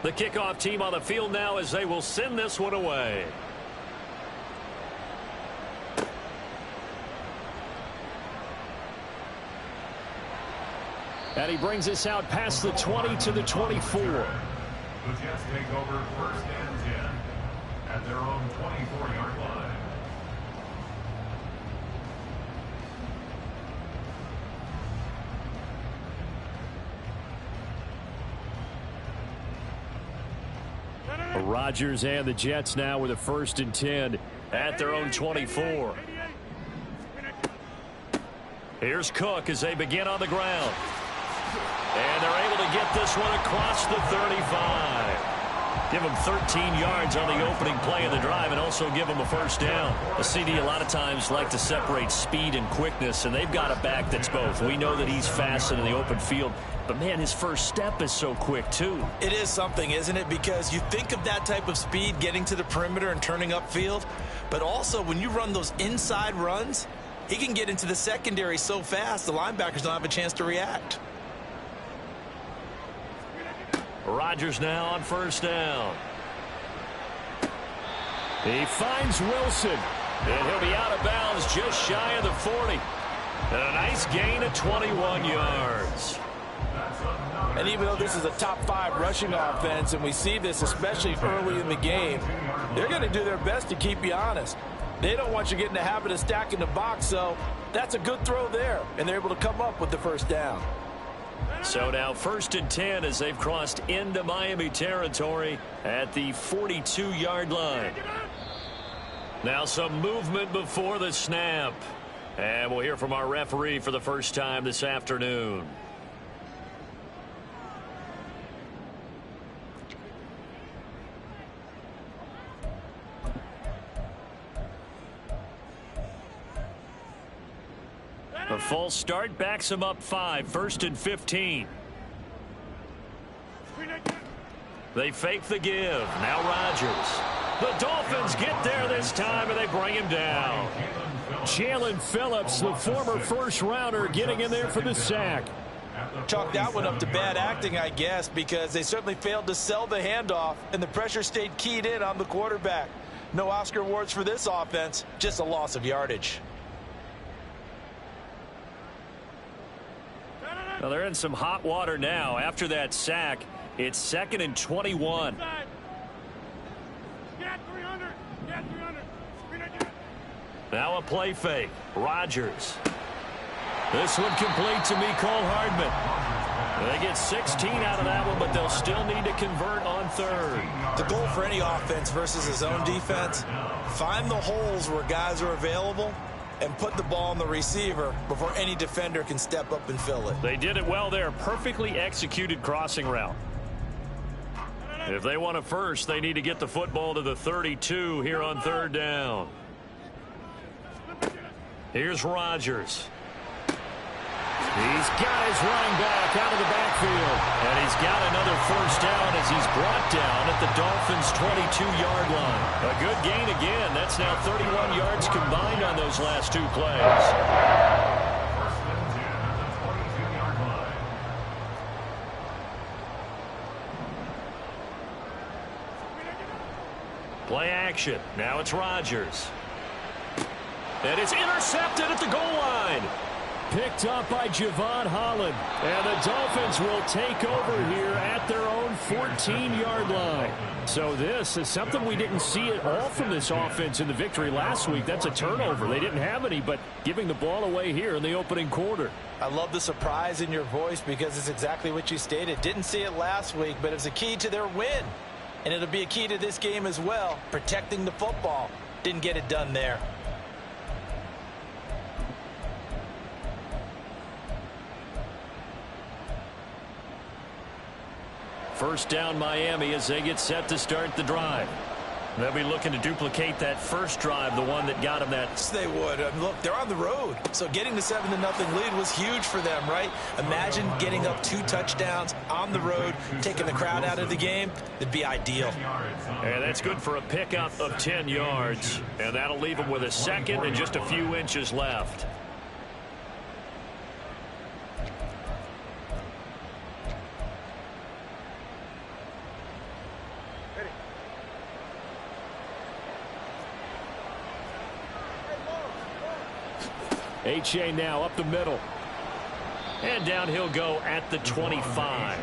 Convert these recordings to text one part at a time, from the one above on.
The kickoff team on the field now as they will send this one away. And he brings us out past the 20 to the 24. The Jets take over 1st and 10 at their own 24-yard line. Rodgers and the Jets now with a 1st and 10 at their own 24. Here's Cook as they begin on the ground. And they're able to get this one across the 35. Give them 13 yards on the opening play of the drive and also give them a 1st down. A CD a lot of times like to separate speed and quickness, and they've got a back that's both. We know that he's fast in the open field, but, man, his first step is so quick, too. It is something, isn't it? Because you think of that type of speed getting to the perimeter and turning upfield, but also when you run those inside runs, he can get into the secondary so fast the linebackers don't have a chance to react. Rodgers now on 1st down. He finds Wilson, and he'll be out of bounds just shy of the 40. And a nice gain of 21 yards. And even though this is a top 5 rushing offense, and we see this especially early in the game, they're going to do their best to keep you honest. They don't want you getting the habit of stacking the box, so that's a good throw there, and they're able to come up with the 1st down. So now 1st and 10 as they've crossed into Miami territory at the 42-yard line. Now some movement before the snap. And we'll hear from our referee for the first time this afternoon. A false start backs him up 5, 1st and 15. They fake the give. Now Rodgers. The Dolphins get there this time, and they bring him down. Jalen Phillips, the former 1st-rounder, getting in there for the sack. Chalk that one up to bad acting, I guess, because they certainly failed to sell the handoff, and the pressure stayed keyed in on the quarterback. No Oscar awards for this offense, just a loss of yardage. Well, they're in some hot water now. After that sack, it's 2nd and 21. Now a play fake. Rodgers. This one complete to Mecole Hardman. They get 16 out of that one, but they'll still need to convert on 3rd. The goal for any offense versus his own defense, find the holes where guys are available and put the ball on the receiver before any defender can step up and fill it. They did it well there. Perfectly executed crossing route. If they want a 1st, they need to get the football to the 32 here on 3rd down. Here's Rodgers. He's got his running back out of the backfield. And he's got another 1st down as he's brought down at the Dolphins' 22-yard line. A good gain again. That's now 31 yards combined on those last 2 plays. 1st and 10 at the 22-yard line. Play action. Now it's Rodgers. And it's intercepted at the goal line. Picked up by Javon Holland. And the Dolphins will take over here at their own 14-yard line. So this is something we didn't see at all from this offense in the victory last week. That's a turnover. They didn't have any, but giving the ball away here in the opening quarter. I love the surprise in your voice because it's exactly what you stated. Didn't see it last week, but it's a key to their win. And it'll be a key to this game as well, protecting the football. Didn't get it done there. First down Miami as they get set to start the drive. They'll be looking to duplicate that first drive, the one that got them that. Yes, they would. Look, they're on the road. So getting the 7-0 lead was huge for them, right? Imagine getting up 2 touchdowns on the road, taking the crowd out of the game. It'd be ideal. And that's good for a pickup of 10 yards. And that'll leave them with a 2nd and just a few inches left. H.A. now up the middle. And down he'll go at the 25.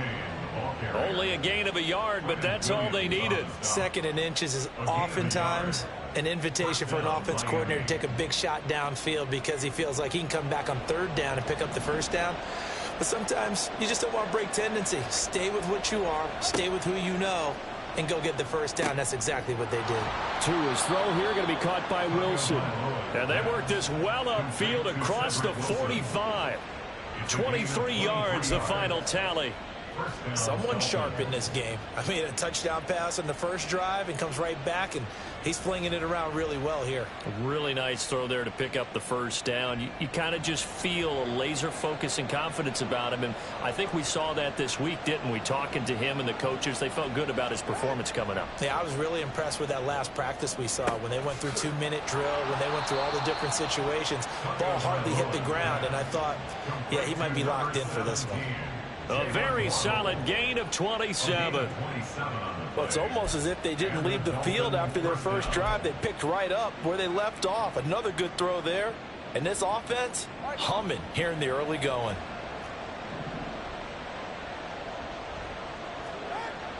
Only a gain of a yard, but that's all they needed. 2nd and inches is oftentimes an invitation for an offense coordinator to take a big shot downfield because he feels like he can come back on 3rd down and pick up the 1st down. But sometimes you just don't want to break tendency. Stay with what you are, stay with who you know, and go get the 1st down. That's exactly what they did. To his throw here, going to be caught by Wilson. And they worked this well upfield across the 45. 23 yards, the final tally. Someone sharp in this game. I mean, a touchdown pass on the first drive and comes right back, and he's flinging it around really well here. A really nice throw there to pick up the 1st down. You kind of just feel a laser focus and confidence about him, and I think we saw that this week, didn't we? Talking to him and the coaches, they felt good about his performance coming up. Yeah, I was really impressed with that last practice we saw when they went through 2-minute drill, when they went through all the different situations. Ball hardly hit the ground, and I thought, yeah, he might be locked in for this one. A very solid gain of 27. Well, it's almost as if they didn't leave the field after their first drive. They picked right up where they left off. Another good throw there. And this offense, humming here in the early going.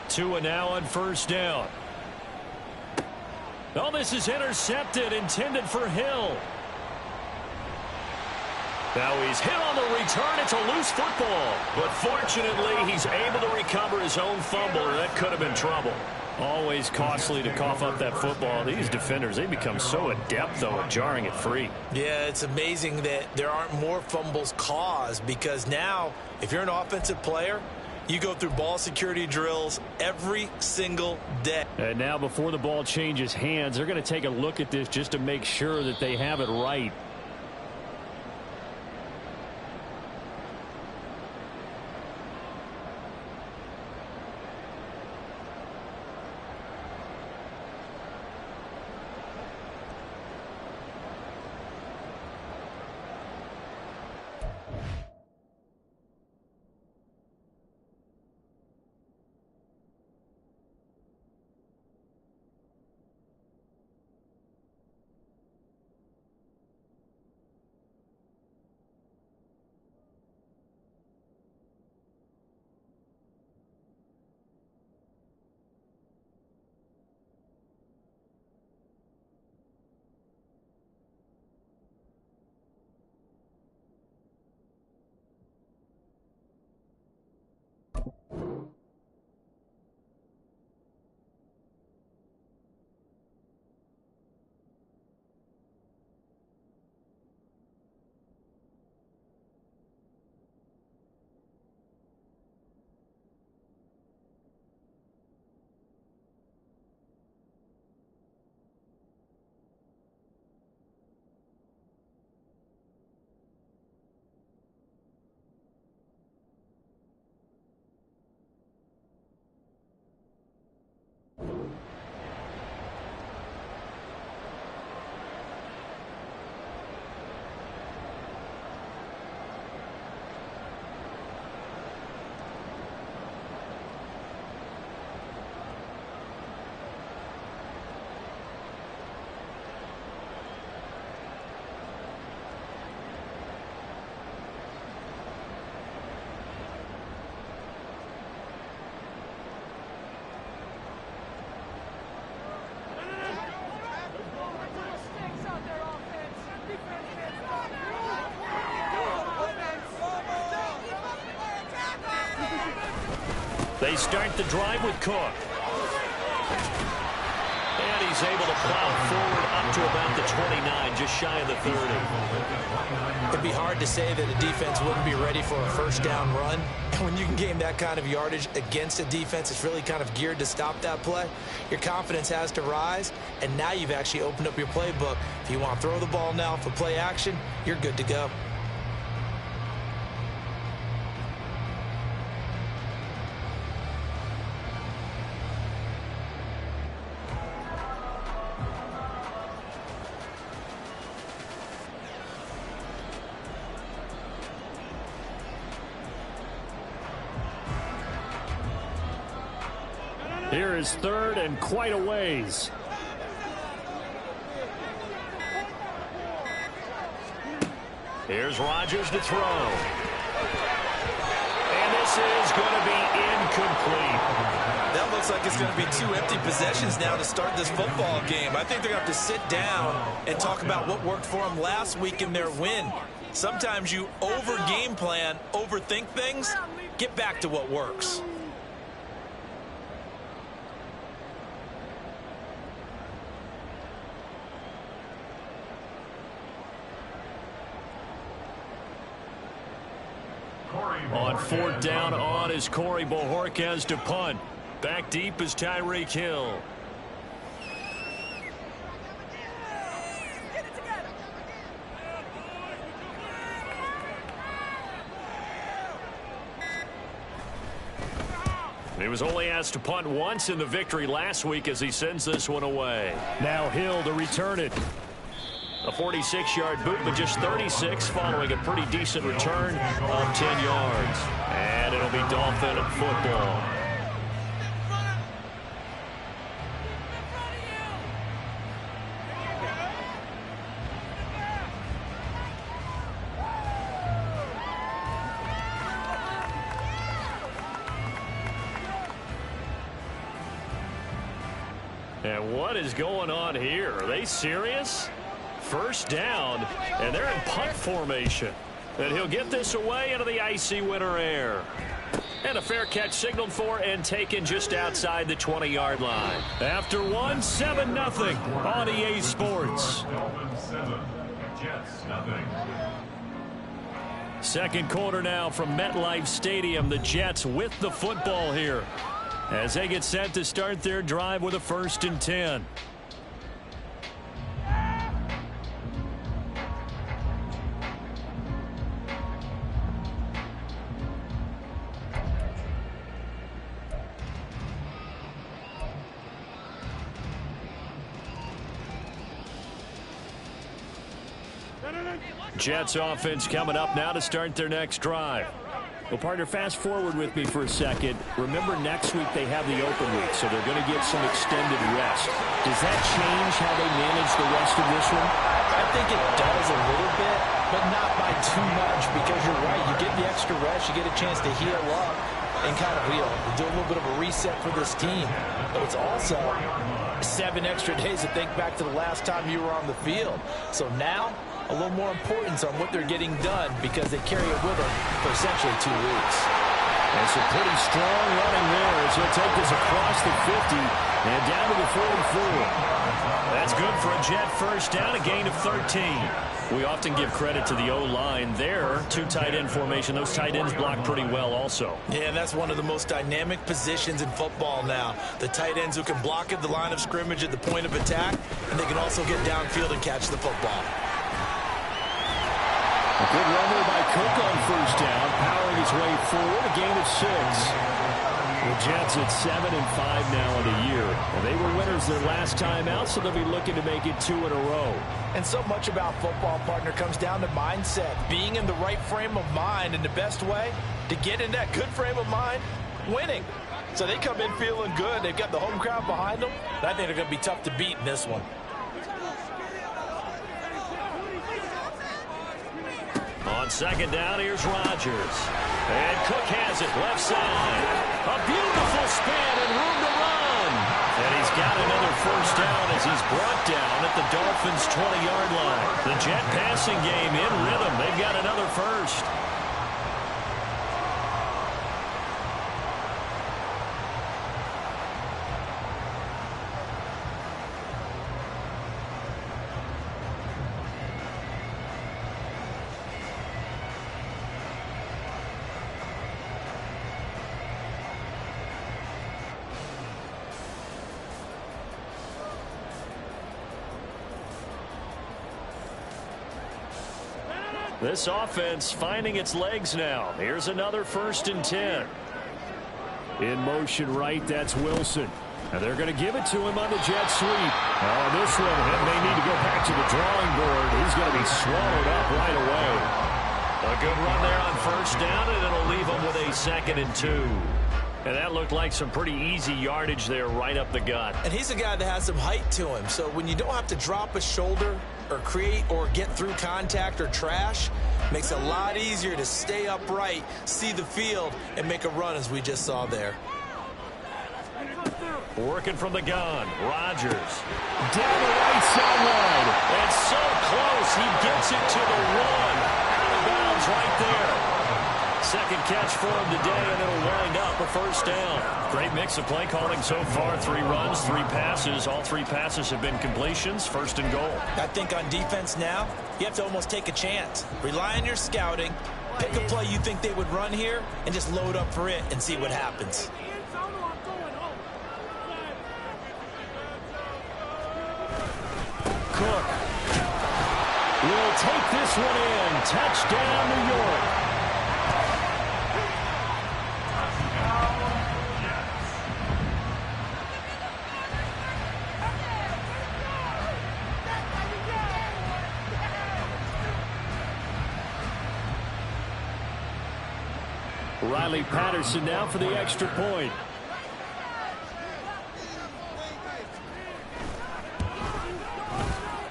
Tua now on 1st down. Oh, this is intercepted, intended for Hill. Now he's hit on the return. It's a loose football. But fortunately, he's able to recover his own fumble, or that could have been trouble. Always costly to cough up that football. These defenders, they become so adept, though, at jarring it free. Yeah, it's amazing that there aren't more fumbles caused because now, if you're an offensive player, you go through ball security drills every single day. And now before the ball changes hands, they're going to take a look at this just to make sure that they have it right. They start the drive with Cook. And he's able to plow forward up to about the 29, just shy of the 30. It'd be hard to say that a defense wouldn't be ready for a first down run. And when you can gain that kind of yardage against a defense, it's really kind of geared to stop that play. Your confidence has to rise, and now you've actually opened up your playbook. If you want to throw the ball now for play action, you're good to go. Here is third and quite a ways. Here's Rodgers to throw. And this is going to be incomplete. That looks like it's going to be 2 empty possessions now to start this football game. I think they're going to have to sit down and talk about what worked for them last week in their win. Sometimes you over-game plan, overthink things. Get back to what works. On 4th down on is Corey Bojorquez to punt. Back deep is Tyreek Hill. He was only asked to punt once in the victory last week as he sends this one away. Now Hill to return it. A 46-yard boot, but just 36 following a pretty decent return of 10 yards. And it'll be Dolphin football. And what is going on here? Are they serious? First down, and they're in punt formation. And he'll get this away into the icy winter air. And a fair catch signaled for and taken just outside the 20-yard line. After one, 7-0 on EA Sports. Dolphins 7, Jets 0. Second quarter now from MetLife Stadium. The Jets with the football here as they get set to start their drive with a 1st and 10. Jets offense coming up now to start their next drive. Well, partner, fast forward with me for a second. Remember, next week they have the open week, so they're going to get some extended rest. Does that change how they manage the rest of this one? I think it does a little bit, but not by too much, because you're right. You get the extra rest, you get a chance to heal up and kind of do a little bit of a reset for this team. But it's also 7 extra days to think back to the last time you were on the field. So now, a little more importance on what they're getting done because they carry it with them for essentially 2 weeks. That's a pretty strong running there as he'll take this across the 50 and down to the 44. That's good for a Jet first down, a gain of 13. We often give credit to the O-line there. 2 tight end formation. Those tight ends block pretty well also. Yeah, and that's one of the most dynamic positions in football now. The tight ends who can block at the line of scrimmage at the point of attack, and they can also get downfield and catch the football. A good run there by Cook on first down, powering his way forward, a gain of 6. The Jets at 7-5 now in the year. And they were winners their last time out, so they'll be looking to make it 2 in a row. And so much about football, partner, comes down to mindset. Being in the right frame of mind, and the best way to get in that good frame of mind, winning. So they come in feeling good. They've got the home crowd behind them. And I think they're going to be tough to beat in this one. On second down, here's Rodgers. And Cook has it left side. A beautiful spin and room to run. And he's got another first down as he's brought down at the Dolphins' 20-yard line. The Jet passing game in rhythm. They've got another first. This offense finding its legs now. Here's another 1st and 10. In motion right, that's Wilson. And they're going to give it to him on the jet sweep. Oh, this one, and they need to go back to the drawing board. He's going to be swallowed up right away. A good run there on first down, and it'll leave him with a 2nd and 2. And that looked like some pretty easy yardage there right up the gut. And he's a guy that has some height to him. So when you don't have to drop a shoulder or create or get through contact or trash, Makes it a lot easier to stay upright, see the field, and make a run as we just saw there. Working from the gun, Rodgers. Down the right sideline. And so close, he gets it to the 1. Out of bounds right there. Second catch for him today, and it'll wind up a first down. Great mix of play calling so far. 3 runs, 3 passes. All 3 passes have been completions. First and goal. I think on defense now, you have to almost take a chance. Rely on your scouting. Pick a play you think they would run here, and just load up for it and see what happens. Cook will take this one in. Touchdown, New York. Riley Patterson now for the extra point.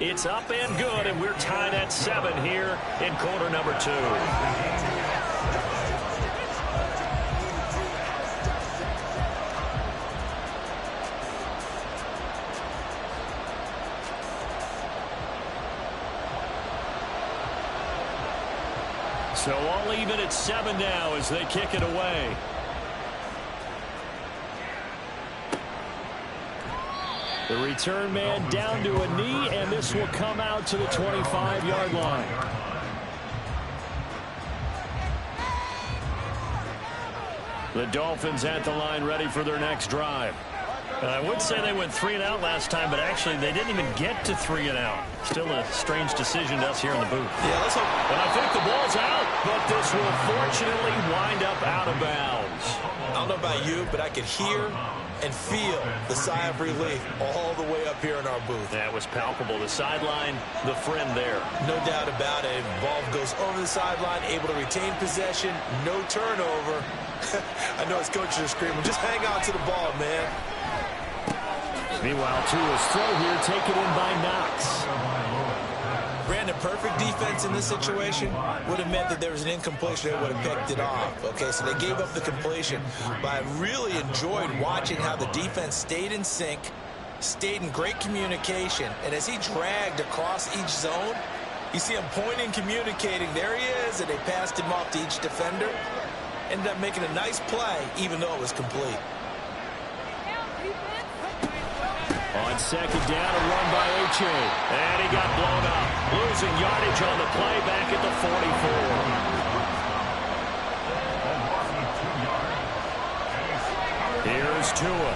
It's up and good, and we're tied at 7 here in quarter number 2. So all even at 7 now as they kick it away. The return man down to a knee, and this will come out to the 25-yard line. The Dolphins at the line ready for their next drive. I would say they went 3 and out last time, but actually they didn't even get to 3 and out. Still a strange decision to us here in the booth. Yeah, let's hope. And I think the ball's out, but this will fortunately wind up out of bounds. I don't know about you, but I could hear and feel the sigh of relief all the way up here in our booth. That was palpable. The sideline, the friend there. No doubt about it. Ball goes over the sideline, able to retain possession, no turnover. I know his coaches are screaming, just hang on to the ball, man. Meanwhile, Tua's throw here taken in by Knox. Brandon, perfect defense in this situation would have meant that there was an incompletion. They would have picked it off. Okay, so they gave up the completion. But I really enjoyed watching how the defense stayed in sync, stayed in great communication. And as he dragged across each zone, you see him pointing, communicating. There he is, and they passed him off to each defender. Ended up making a nice play, even though it was complete. On second down, a run by Uche. And he got blown up. Losing yardage on the play back at the 44. Here's Tua.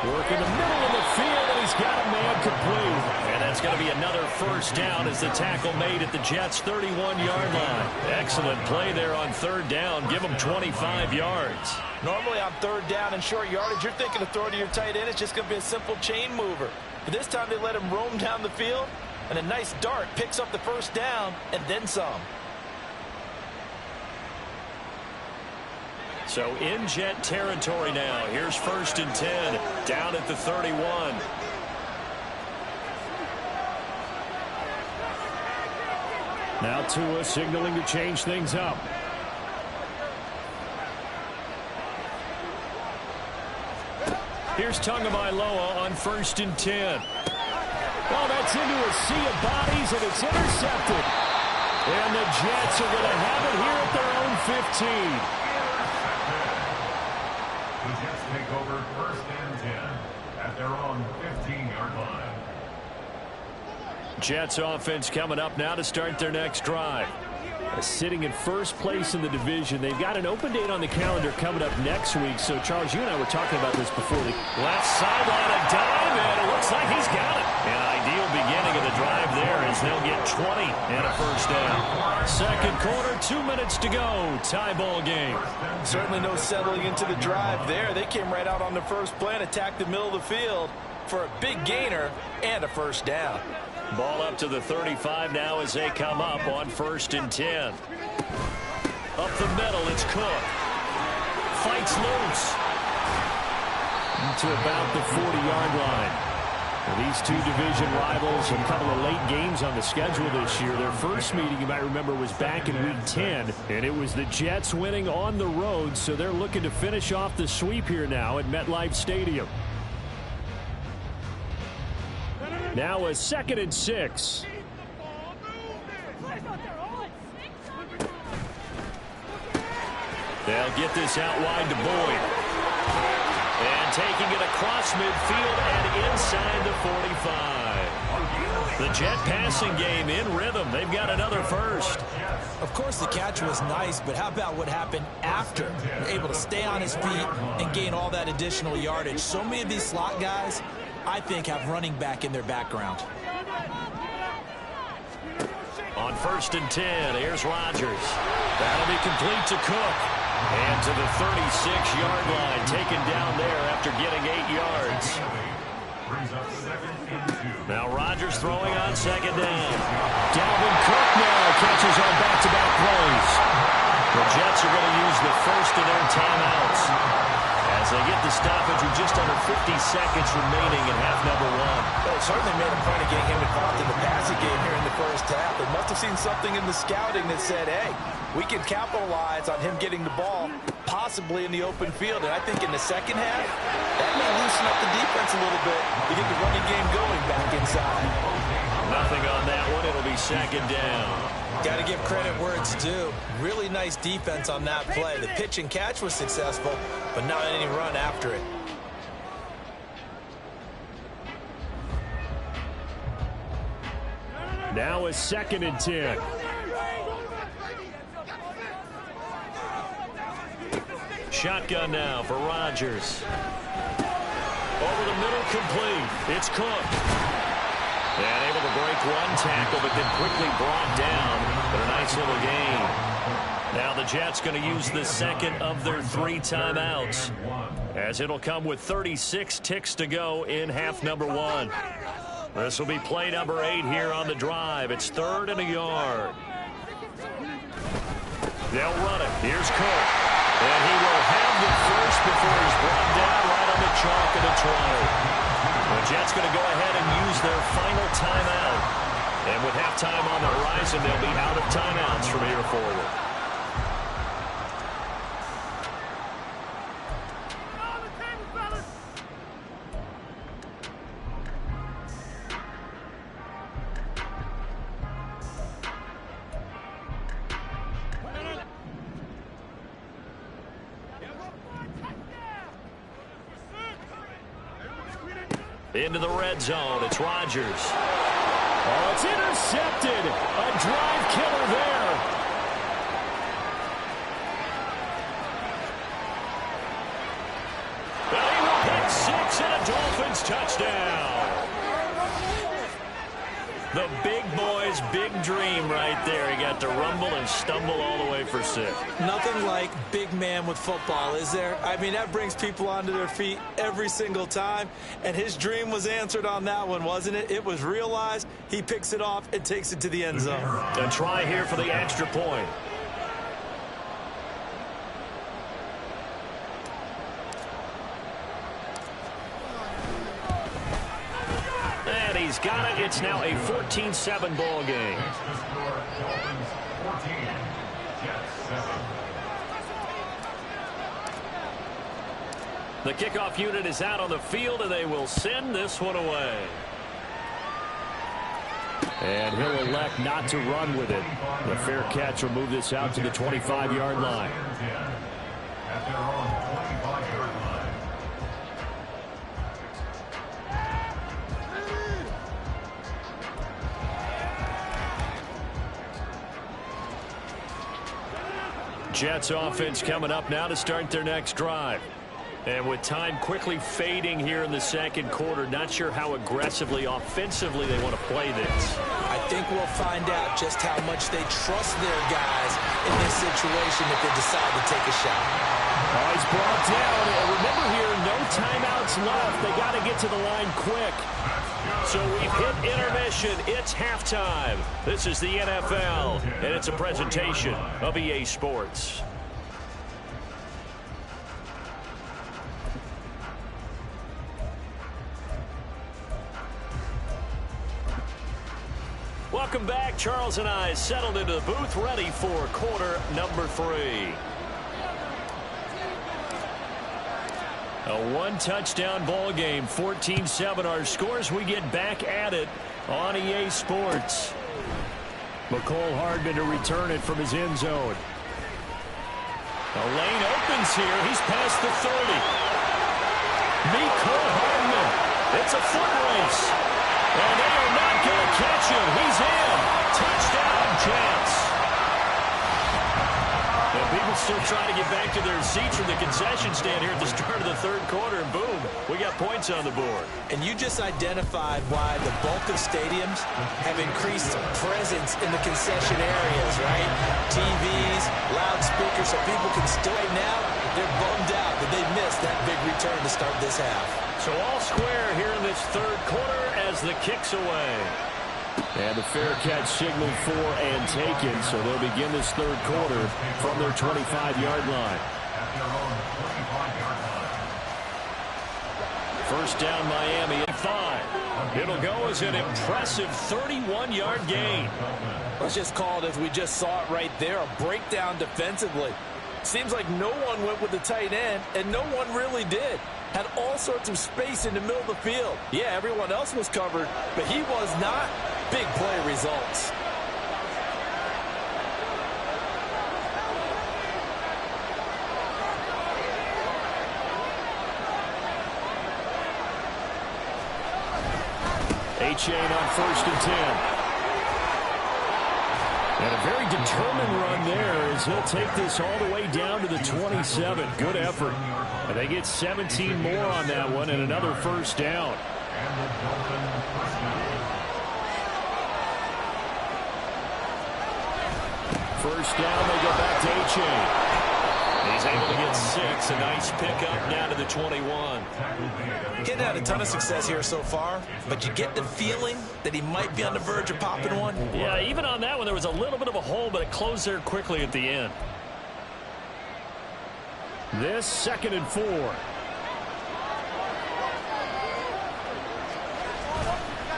Working the middle of the field, and he's got a man complete. And that's going to be another first down as the tackle made at the Jets' 31-yard line. Excellent play there on third down. Give them 25 yards. Normally on third down and short yardage, you're thinking of throwing to your tight end. It's just going to be a simple chain mover. But this time they let him roam down the field, and a nice dart picks up the first down and then some. So in Jet territory now. Here's 1st and 10 down at the 31. Now Tua signaling to change things up. Here's Tagovailoa on 1st and 10. Oh, that's into a sea of bodies, and it's intercepted. And the Jets are going to have it here at their own 15. The Jets take over 1st and 10 at their own 15-yard line. Jets offense coming up now to start their next drive. Sitting in first place in the division. They've got an open date on the calendar coming up next week. So, Charles, you and I were talking about this before. The left sideline, a dime, and it looks like he's got it. An ideal beginning of the drive there as they'll get 20 and a first down. Second quarter, 2 minutes to go. Tie ball game. Certainly no settling into the drive there. They came right out on the first play and attacked the middle of the field for a big gainer and a first down. Ball up to the 35 now as they come up on 1st and 10. Up the middle, it's Cook. Fights loose. To about the 40-yard line. These two division rivals, a couple of late games on the schedule this year. Their first meeting, you might remember, was back in Week 10, and it was the Jets winning on the road, so they're looking to finish off the sweep here now at MetLife Stadium. Now a 2nd and 6. They'll get this out wide to Boyd. And taking it across midfield and inside the 45. The Jet passing game in rhythm. They've got another first. Of course, the catch was nice, but how about what happened after? Able to stay on his feet and gain all that additional yardage. So many of these slot guys, I think, have running back in their background. On 1st and 10, here's Rodgers. That'll be complete to Cook. And to the 36-yard line, taken down there after getting 8 yards. Now Rodgers throwing on 2nd down. Dalvin Cook now catches on back-to-back plays. The Jets are going to use the first of their timeouts as they get the stoppage with just under 50 seconds remaining in half number 1. Well, it certainly made a point of getting him involved in the passing game here in the first half. They must have seen something in the scouting that said, hey, we can capitalize on him getting the ball, possibly in the open field. And I think in the second half, that may loosen up the defense a little bit to get the running game going back inside. Nothing on that one. It'll be 2nd down. Got to give credit where it's due. Really nice defense on that play. The pitch and catch was successful, but not any run after it. Now a 2nd and 10. Shotgun now for Rodgers. Over the middle, complete. It's Cook. And able to break one tackle, but then quickly brought down. But a nice little gain. Now the Jets going to use the 2nd of their 3 timeouts, as it'll come with 36 ticks to go in half number 1. This will be play number 8 here on the drive. It's 3rd and a yard. They'll run it. Here's Cook. And he will have the first before he's brought down right on the chalk of the 20. The Jets going to go ahead and use their final timeout. And with halftime on the horizon, they'll be out of timeouts from here forward. Into the red zone. It's Rodgers. Oh, it's intercepted. A drive killer there. Well, he will pick 6 and a Dolphins touchdown. The big boy's big dream right there. He got to rumble and stumble all the way for 6. Nothing like big man with football, is there? I mean, that brings people onto their feet every single time. And his dream was answered on that one, wasn't it? It was realized. He picks it off and takes it to the end zone. A try here for the extra point. And he's got it. It's now a 14-7 ball game. The kickoff unit is out on the field, and they will send this one away. And he'll elect not to run with it. The fair catch will move this out to the 25-yard line. At their own 25-yard line. Jets offense coming up now to start their next drive. And with time quickly fading here in the second quarter, not sure how aggressively, offensively they want to play this. I think we'll find out just how much they trust their guys in this situation if they decide to take a shot. Oh, he's brought down. And remember here, no timeouts left. They got to get to the line quick. So we've hit intermission. It's halftime. This is the NFL, and it's a presentation of EA Sports. welcome back. Charles and I settled into the booth, ready for quarter number 3. A one-touchdown ball game, 14-7 our scores. We get back at it on EA Sports. McCole Hardman to return it from his end zone. The lane opens here. He's past the 30. McCole Hardman. It's a foot race. And they are not going to catch him. He's in. Touchdown, Jets. And people still trying to get back to their seats from the concession stand here at the start of the third quarter. And boom, we got points on the board. And you just identified why the bulk of stadiums have increased presence in the concession areas, right? TVs, loudspeakers, so people can still. Right now, they're bummed out that they missed that big return to start this half. So all square here in this third quarter as the kick's away. And the fair catch signaled for and taken, so they'll begin this third quarter from their 25-yard line. First down, Miami at 5. It'll go as an impressive 31-yard gain. Let's just call it, as we just saw it right there, a breakdown defensively. Seems like no one went with the tight end, and no one really did. Had all sorts of space in the middle of the field. Yeah, everyone else was covered, but he was not. Big play results. Achane on 1st and 10. And a very determined run there as he'll take this all the way down to the 27. Good effort. And they get 17 more on that one and another first down. First down, they go back to Achane. He's able to get 6. A nice pickup down to the 21. Getting had a ton of success here so far, but you get the feeling that he might be on the verge of popping one. Yeah, even on that one, there was a little bit of a hole, but it closed there quickly at the end. This 2nd and 4.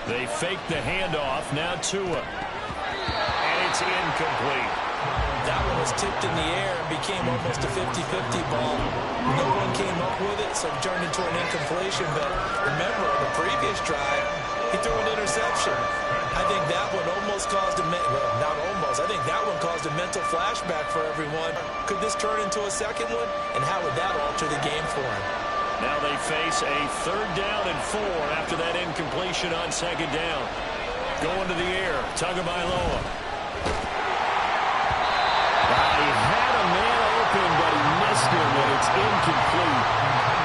They fake the handoff. Now Tua. And it's incomplete. That one was tipped in the air and became almost a 50-50 ball. No one came up with it, so it turned into an incompletion. But remember, on the previous drive, he threw an interception. I think that one almost caused a not almost. I think that one caused a mental flashback for everyone. Could this turn into a second one? And how would that alter the game for him? Now they face a 3rd down and 4 after that incompletion on 2nd down. Going to the air, Tagovailoa. He had a man open, but he missed him, and it's incomplete.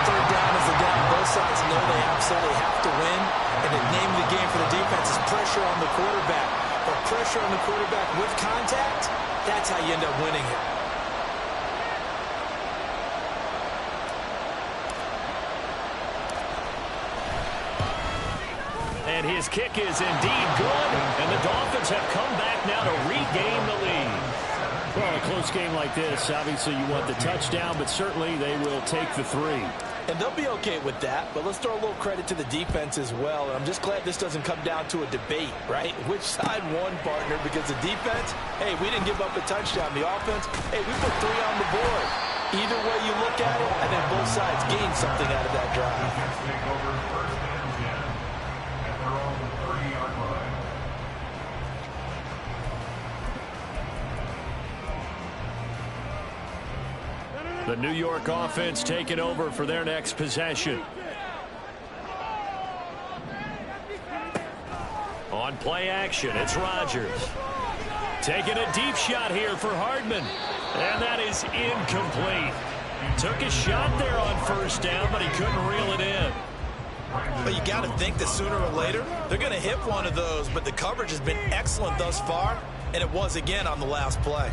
3rd down is the down. Both sides know they absolutely have to win, and the name of the game for the defense is pressure on the quarterback. But pressure on the quarterback with contact, that's how you end up winning it. And his kick is indeed good, and the Dolphins have come back now to regain the lead. Well, a close game like this, obviously you want the touchdown, but certainly they will take the 3. And they'll be okay with that, but let's throw a little credit to the defense as well. And I'm just glad this doesn't come down to a debate, right? Which side won, partner? Because the defense, hey, we didn't give up a touchdown. The offense, hey, we put 3 on the board. Either way you look at it, I think both sides gained something out of that drive. The New York offense taking over for their next possession. On play action, it's Rodgers. Taking a deep shot here for Hardman. And that is incomplete. Took a shot there on 1st down, but he couldn't reel it in. But you got to think that sooner or later, they're going to hit one of those. But the coverage has been excellent thus far, and it was again on the last play.